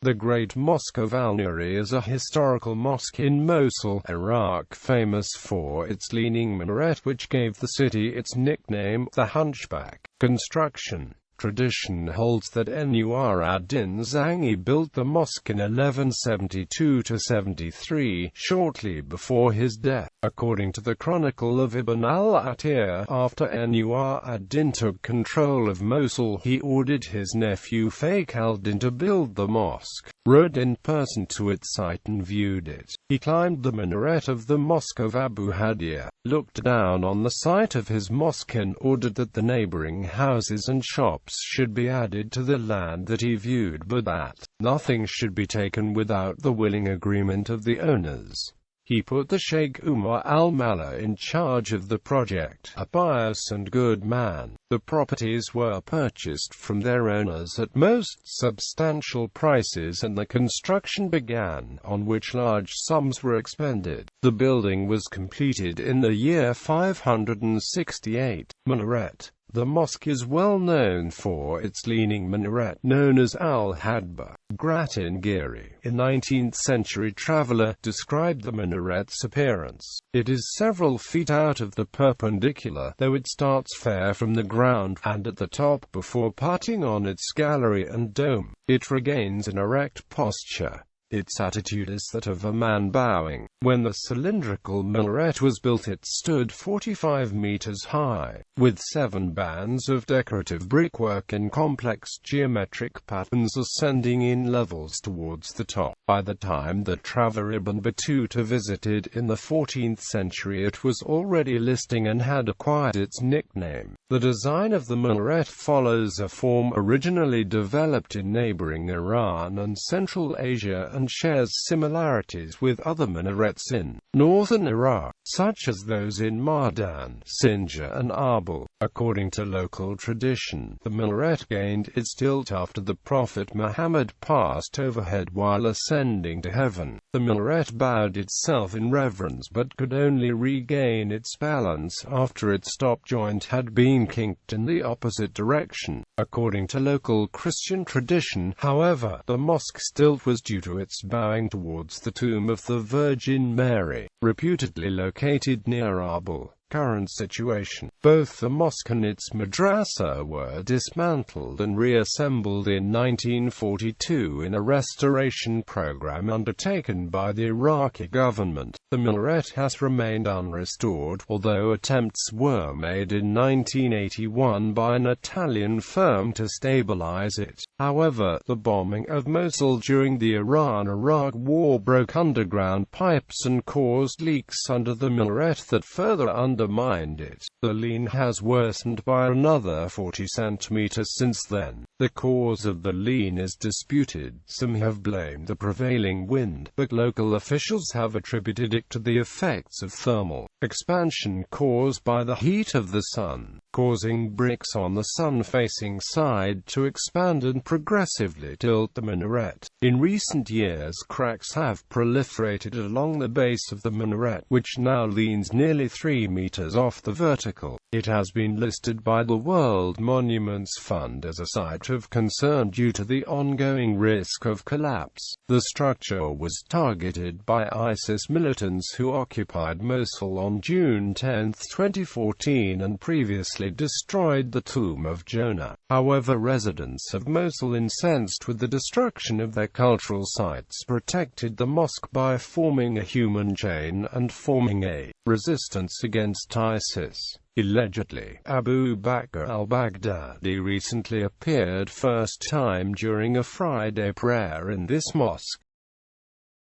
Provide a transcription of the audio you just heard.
The Great Mosque of al-Nuri is a historical mosque in Mosul, Iraq, famous for its leaning minaret which gave the city its nickname, the Hunchback. Construction tradition holds that al-Nuri ad-Din Zangi built the mosque in 1172–73, shortly before his death. According to the Chronicle of Ibn al-Atir, after al-Nuri ad-Din took control of Mosul, he ordered his nephew Fakhr al-Din to build the mosque, rode in person to its site and viewed it. He climbed the minaret of the Mosque of Abu Hadia, looked down on the site of his mosque and ordered that the neighboring houses and shops should be added to the land that he viewed, but that nothing should be taken without the willing agreement of the owners. He put the Sheikh Umar al-Mala in charge of the project, a pious and good man. The properties were purchased from their owners at most substantial prices and the construction began, on which large sums were expended. The building was completed in the year 568. Minaret. The mosque is well known for its leaning minaret, known as al-Hadba. Grattan-Geary, a 19th-century traveler, described the minaret's appearance. It is several feet out of the perpendicular, though it starts fair from the ground, and at the top before parting on its gallery and dome. It regains an erect posture. Its attitude is that of a man bowing. When the cylindrical minaret was built it stood 45 meters high, with 7 bands of decorative brickwork and complex geometric patterns ascending in levels towards the top. By the time the traveler Ibn Battuta visited in the 14th century it was already listing and had acquired its nickname. The design of the minaret follows a form originally developed in neighboring Iran and Central Asia and shares similarities with other minarets in northern Iraq, such as those in Mardan, Sinjar and Arbil. According to local tradition, the minaret gained its tilt after the Prophet Muhammad passed overhead while ascending to heaven. The minaret bowed itself in reverence but could only regain its balance after its top joint had been kinked in the opposite direction. According to local Christian tradition, however, the mosque's tilt was due to its bowing towards the tomb of the Virgin Mary, reputedly located near Arbil. Current situation. Both the mosque and its madrasa were dismantled and reassembled in 1942 in a restoration program undertaken by the Iraqi government. The minaret has remained unrestored, although attempts were made in 1981 by an Italian firm to stabilize it. However, the bombing of Mosul during the Iran-Iraq War broke underground pipes and caused leaks under the minaret that further undermined it. The lean has worsened by another 40 centimeters since then. The cause of the lean is disputed. Some have blamed the prevailing wind, but local officials have attributed it to the effects of thermal expansion caused by the heat of the sun, causing bricks on the sun-facing side to expand and progressively tilt the minaret. In recent years, cracks have proliferated along the base of the minaret, which now leans nearly 3 meters off the vertical. It has been listed by the World Monuments Fund as a site of concern due to the ongoing risk of collapse. The structure was targeted by ISIS militants who occupied Mosul on June 10, 2014 and previously destroyed the Tomb of Jonah. However, residents of Mosul, incensed with the destruction of their cultural sites, protected the mosque by forming a human chain and forming a resistance against ISIS. Allegedly, Abu Bakr al-Baghdadi recently appeared first time during a Friday prayer in this mosque.